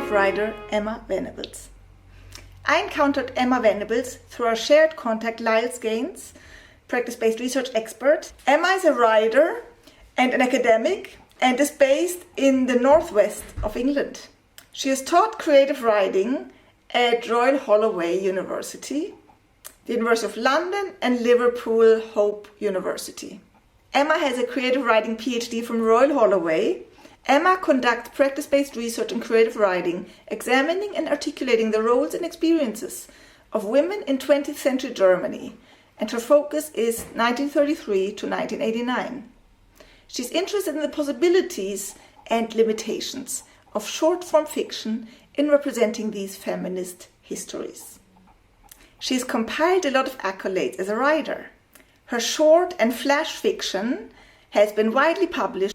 creative writer Emma Venables. I encountered Emma Venables through our shared contact Lyles Gaines, practice-based research expert. Emma is a writer and an academic and is based in the northwest of England. She has taught creative writing at Royal Holloway University, the University of London and Liverpool Hope University. Emma has a creative writing PhD from Royal Holloway. Emma conducts practice-based research in creative writing, examining and articulating the roles and experiences of women in 20th century Germany, and her focus is 1933 to 1989. She's interested in the possibilities and limitations of short-form fiction in representing these feminist histories. She's compiled a lot of accolades as a writer. Her short and flash fiction has been widely published.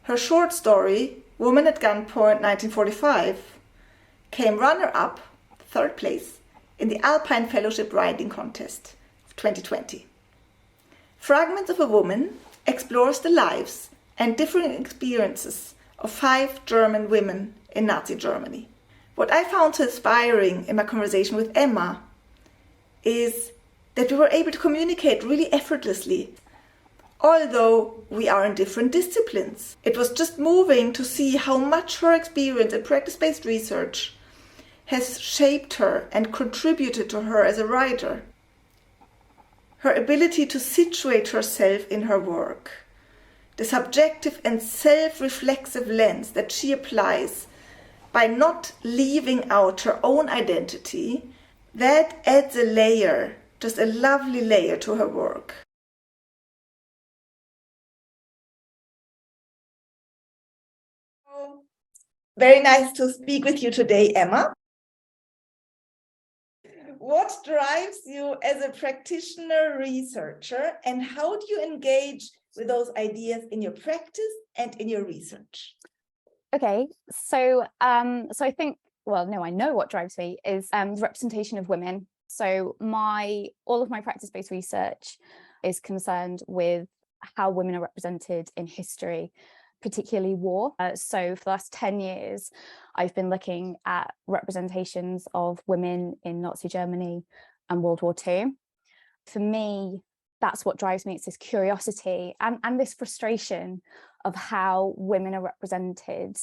Her short story, Woman at Gunpoint 1945, came runner-up, third place, in the Alpine Fellowship Writing Contest of 2020. Fragments of a Woman explores the lives and differing experiences of 5 German women in Nazi Germany. What I found so inspiring in my conversation with Emma is that we were able to communicate really effortlessly, although we are in different disciplines. It was just moving to see how much her experience in practice-based research has shaped her and contributed to her as a writer. Her ability to situate herself in her work, the subjective and self-reflexive lens that she applies by not leaving out her own identity, that adds a layer, just a lovely layer to her work. Very nice to speak with you today, Emma. What drives you as a practitioner researcher, and how do you engage with those ideas in your practice and in your research? Okay, so I think, well, no, I know what drives me is the representation of women. So all of my practice-based research is concerned with how women are represented in history, particularly war. So for the last 10 years, I've been looking at representations of women in Nazi Germany and World War II. For me, that's what drives me. It's this curiosity and this frustration of how women are represented.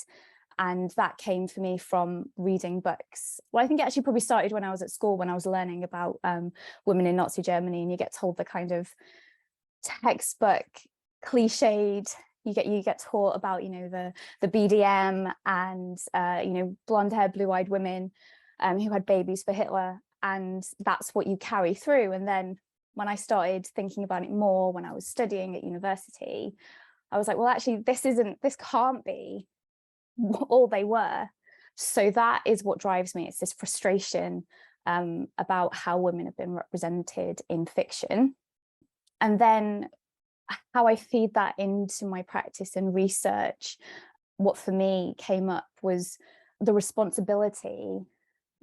And that came for me from reading books. Well, I think it actually probably started when I was at school, when I was learning about women in Nazi Germany, and you get told the kind of textbook cliched. You get taught about, the BDM and blonde-haired, blue-eyed women who had babies for Hitler, and that's what you carry through. And then when I started thinking about it more, when I was studying at university, I was like, well, actually, this can't be all they were. So that is what drives me. It's this frustration about how women have been represented in fiction. And then how I feed that into my practice and research, what for me came up was the responsibility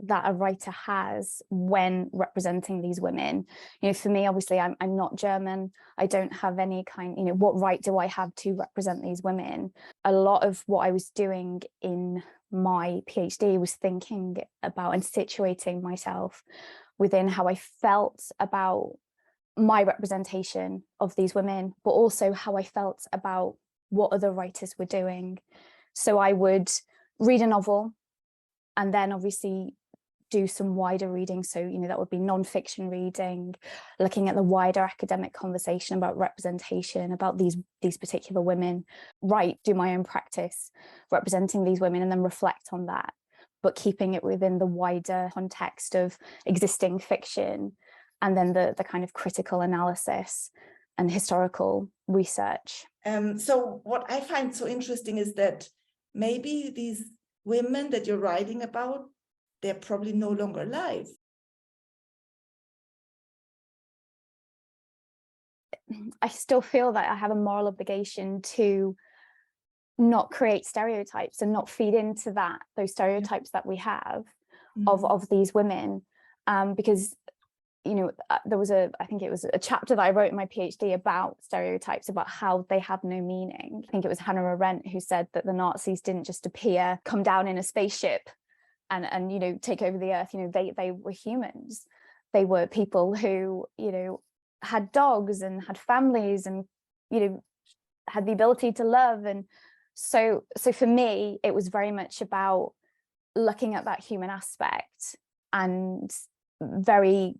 that a writer has when representing these women. For me, obviously, I'm not German. I don't have any what right do I have to represent these women? A lot of what I was doing in my PhD was thinking about and situating myself within how I felt about my representation of these women, but also how I felt about what other writers were doing. So I would read a novel and then obviously do some wider reading. So, that would be non-fiction reading, looking at the wider academic conversation about representation, about these particular women, do my own practice representing these women and then reflect on that, but keeping it within the wider context of existing fiction, and then the kind of critical analysis and historical research. So what I find so interesting is that maybe these women that you're writing about, they're probably no longer alive. I still feel that I have a moral obligation to not create stereotypes and not feed into those stereotypes that we have of these women, because there was I think it was a chapter that I wrote in my PhD about stereotypes, about how they have no meaning. I think it was Hannah Arendt who said that the Nazis didn't just come down in a spaceship and you know, take over the earth. You know, they were humans. They were people who, you know, had dogs and had families and, you know, had the ability to love. And so for me, it was very much about looking at that human aspect and very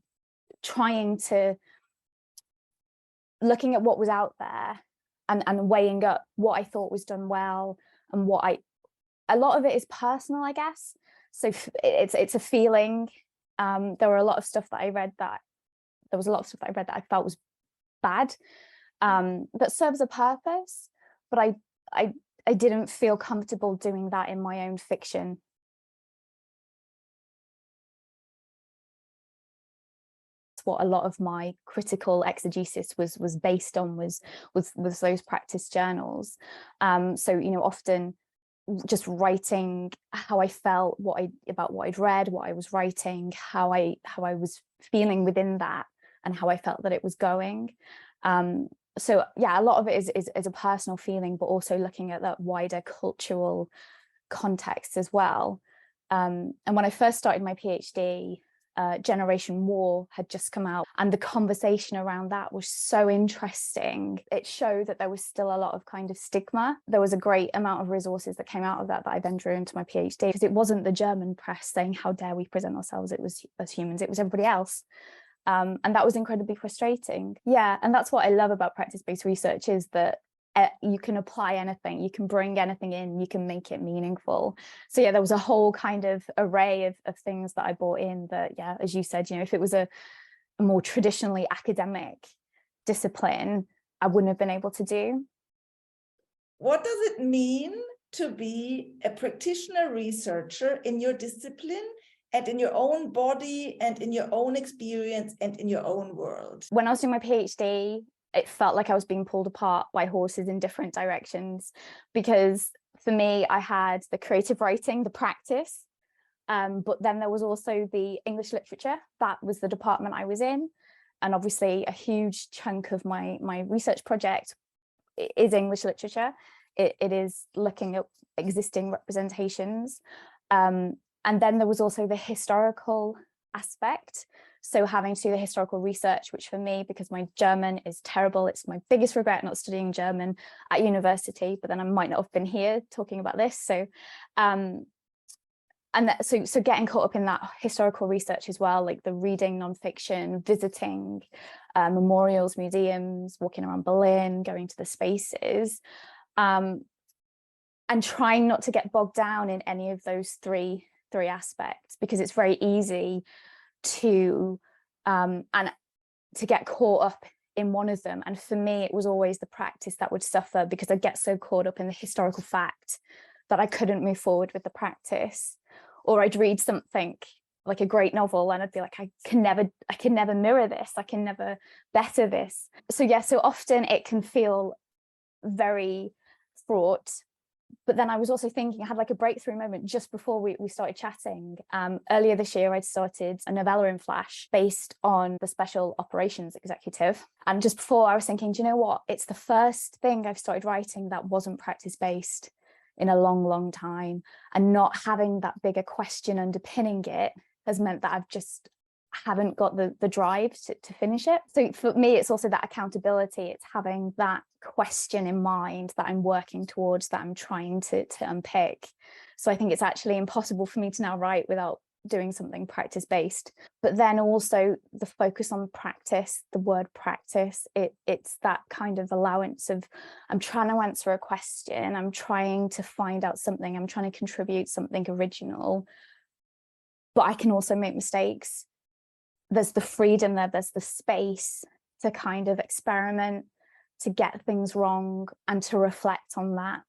trying to looking at what was out there and weighing up what I thought was done well and a lot of it is personal, I guess. So it's a feeling. There were a lot of stuff that I read that I felt was bad, that serves a purpose, but I didn't feel comfortable doing that in my own fiction. What a lot of my critical exegesis was based on was those practice journals. So, you know, often just writing how I felt, about what I'd read, what I was writing, how I was feeling within that, and how I felt that it was going. So yeah, a lot of it is a personal feeling, but also looking at that wider cultural context as well. And when I first started my PhD, Generation War had just come out, and the conversation around that was so interesting. It showed that there was still a lot of kind of stigma. There was a great amount of resources that came out of that I then drew into my PhD, because it wasn't the German press saying how dare we present ourselves, it was as humans, it was everybody else. And that was incredibly frustrating. Yeah, and that's what I love about practice-based research, is that you can apply anything, you can bring anything in, you can make it meaningful. So yeah, there was a whole kind of array of things that I brought in that, yeah, as you said, you know, if it was a more traditionally academic discipline, I wouldn't have been able to do. What does it mean to be a practitioner researcher in your discipline and in your own body and in your own experience and in your own world? When I was doing my PhD, it felt like I was being pulled apart by horses in different directions, because for me, I had the creative writing, the practice, but then there was also the English literature. That was the department I was in. And obviously a huge chunk of my research project is English literature. It is looking at existing representations. And then there was also the historical aspect. So having to do the historical research, which for me, because my German is terrible, it's my biggest regret not studying German at university, but then I might not have been here talking about this. So, so getting caught up in that historical research as well, like the reading nonfiction, visiting memorials, museums, walking around Berlin, going to the spaces, and trying not to get bogged down in any of those three aspects, because it's very easy to get caught up in one of them. And for me, it was always the practice that would suffer, because I'd get so caught up in the historical fact that I couldn't move forward with the practice. Or I'd read something like a great novel and I'd be like, I can never mirror this, I can never better this. So yeah, so often it can feel very fraught. But then I was also thinking, I had like a breakthrough moment just before we started chatting. Earlier this year, I'd started a novella in Flash based on the Special Operations Executive. And just before, I was thinking, do you know what? It's the first thing I've started writing that wasn't practice-based in a long, long time. And not having that bigger question underpinning it has meant that I've just haven't got the drive to finish it. So for me, it's also that accountability. It's having that question in mind that I'm working towards, that I'm trying to unpick. So I think it's actually impossible for me to now write without doing something practice-based. But then also the focus on practice, the word practice, it's that kind of allowance of, I'm trying to answer a question, I'm trying to find out something, I'm trying to contribute something original, but I can also make mistakes. There's the freedom there, there's the space to kind of experiment, to get things wrong and to reflect on that.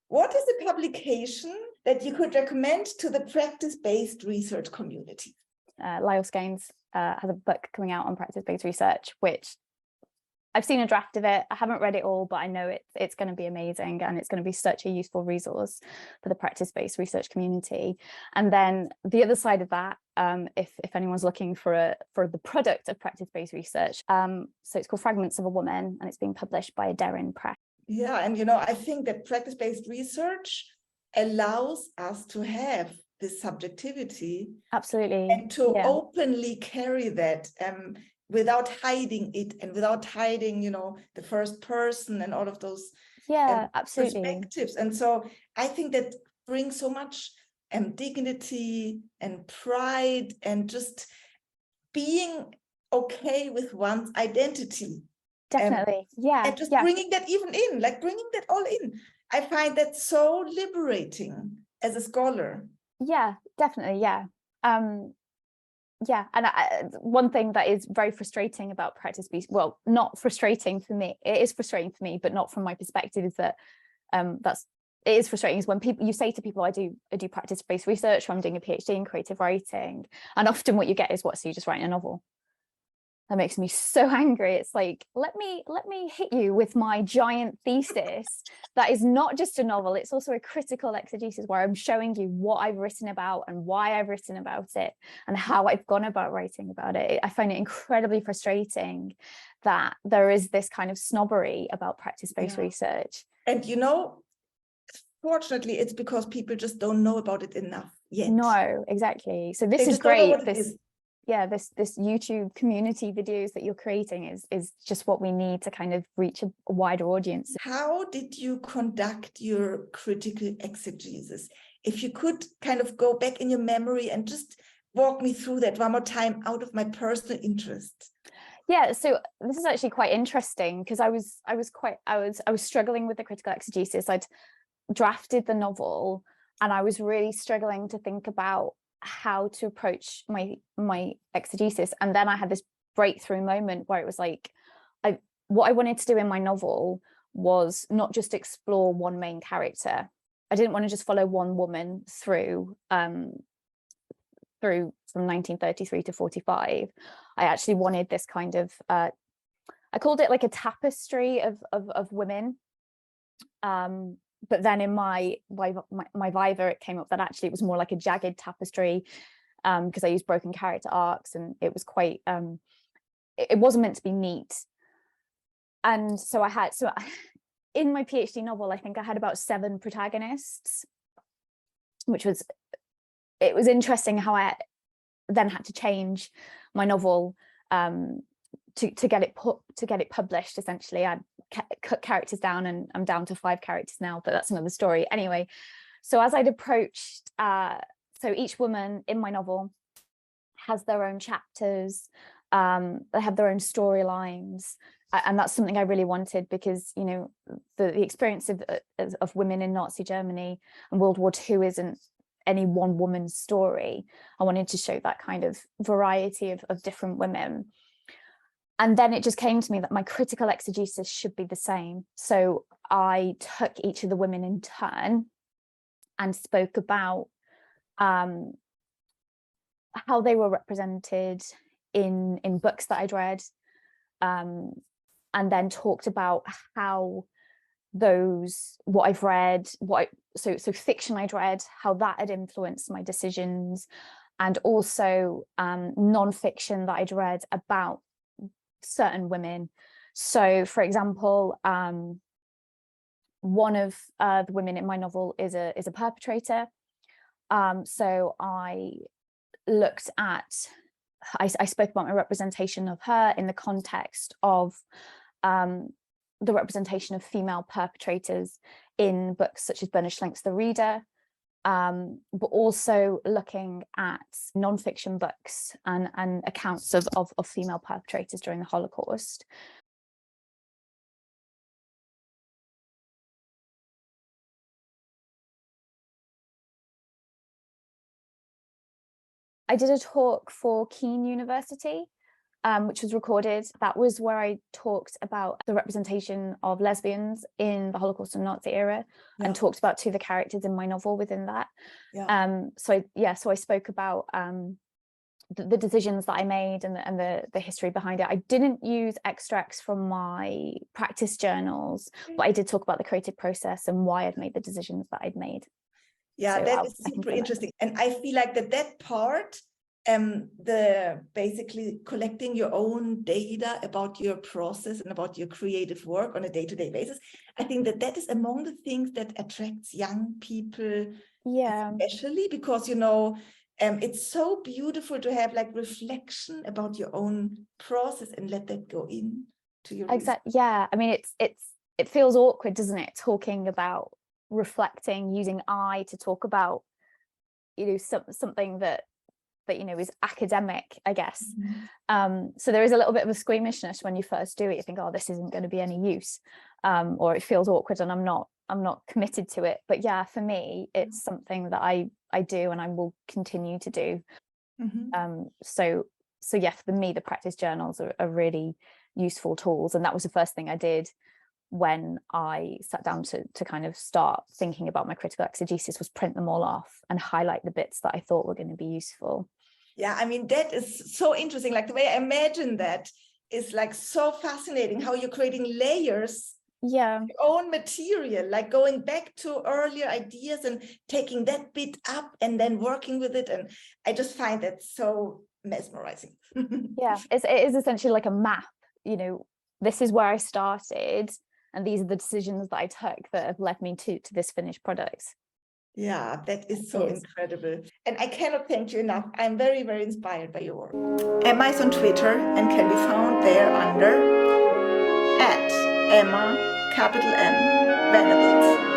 What is a publication that you could recommend to the practice-based research community? Lyle Skeins has a book coming out on practice-based research, which I've seen a draft of it. I haven't read it all, but I know it's going to be amazing, and it's going to be such a useful resource for the practice-based research community. And then the other side of that, if anyone's looking for the product of practice-based research, so it's called Fragments of a Woman, and it's being published by Darren Press. Yeah, and I think that practice-based research allows us to have this subjectivity. Absolutely. And to openly carry that without hiding it and without hiding, the first person and all of those absolutely. perspectives. And so I think that brings so much dignity and pride and just being okay with one's identity. Definitely. And just bringing that bringing that all in. I find that so liberating as a scholar. Yeah, definitely. Yeah. And one thing that is very frustrating about practice piece, well, not frustrating for me, it is frustrating for me, but not from my perspective, is that it is frustrating is when you say to people, I do practice-based research, or I'm doing a PhD in creative writing, and often what you get is, so you're just writing a novel? That makes me so angry. It's like, let me hit you with my giant thesis that is not just a novel, it's also a critical exegesis where I'm showing you what I've written about and why I've written about it and how I've gone about writing about it. I find it incredibly frustrating that there is this kind of snobbery about practice-based research. And fortunately, it's because people just don't know about it enough yet. No, exactly. So this is great. This YouTube community videos that you're creating is just what we need to kind of reach a wider audience. How did you conduct your critical exegesis? If you could kind of go back in your memory and just walk me through that one more time out of my personal interest. Yeah, so this is actually quite interesting because I was struggling with the critical exegesis. I'd drafted the novel and I was really struggling to think about how to approach my exegesis, and then I had this breakthrough moment where it was like, what I wanted to do in my novel was not just explore one main character. I didn't want to just follow one woman through from 1933 to 45. I actually wanted this kind of I called it like a tapestry of women. But then in my Viva, it came up that actually it was more like a jagged tapestry, because I used broken character arcs, and it was quite it wasn't meant to be neat. And so in my PhD novel, I think I had about 7 protagonists, it was interesting how I then had to change my novel to get it published. Essentially, I cut characters down, and I'm down to 5 characters now, but that's another story. Anyway, so as I'd approached, so each woman in my novel has their own chapters, they have their own storylines, and that's something I really wanted, because the experience of women in Nazi Germany and World War II isn't any one woman's story. I wanted to show that kind of variety of different women. And then it just came to me that my critical exegesis should be the same. So I took each of the women in turn and spoke about how they were represented in books that I'd read, and then talked about how what I've read, so fiction I'd read, how that had influenced my decisions, and also non-fiction that I'd read about certain women. So for example, one of the women in my novel is a perpetrator. So I spoke about my representation of her in the context of the representation of female perpetrators in books such as Bernard Schlenk's The Reader, but also looking at non-fiction books and accounts of female perpetrators during the Holocaust. I did a talk for Keene University, which was recorded. That was where I talked about the representation of lesbians in the Holocaust and Nazi era, and talked about 2 of the characters in my novel within that. So I spoke about the decisions that I made and the history behind it. I didn't use extracts from my practice journals, but I did talk about the creative process and why I'd made the decisions that I'd made. Yeah, so that is super interesting. And I feel like that part the basically collecting your own data about your process and about your creative work on a day-to-day basis. I think that is among the things that attracts young people, especially because, you know, it's so beautiful to have like reflection about your own process and let that go in to your exactly. Yeah, I mean, it feels awkward, doesn't it, talking about reflecting, using I to talk about, you know, something that you know is academic, I guess. So there is a little bit of a squeamishness when you first do it. You think, oh, this isn't going to be any use, or it feels awkward and I'm not committed to it. But yeah, for me, it's something that I do and I will continue to do. So yeah, for me, the practice journals are really useful tools, and that was the first thing I did when I sat down to kind of start thinking about my critical exegesis, was print them all off and highlight the bits that I thought were going to be useful. Yeah, I mean, that is so interesting. Like the way I imagine that is like so fascinating, how you're creating layers, yeah, your own material, like going back to earlier ideas and taking that bit up and then working with it. And I just find that so mesmerizing. Yeah, it is essentially like a map, you know, this is where I started and these are the decisions that I took that have led me to this finished product. Yeah, that is so incredible. And I cannot thank you enough. I'm very, very inspired by your work. Emma is on Twitter and can be found there under @Emma, capital M, Venables.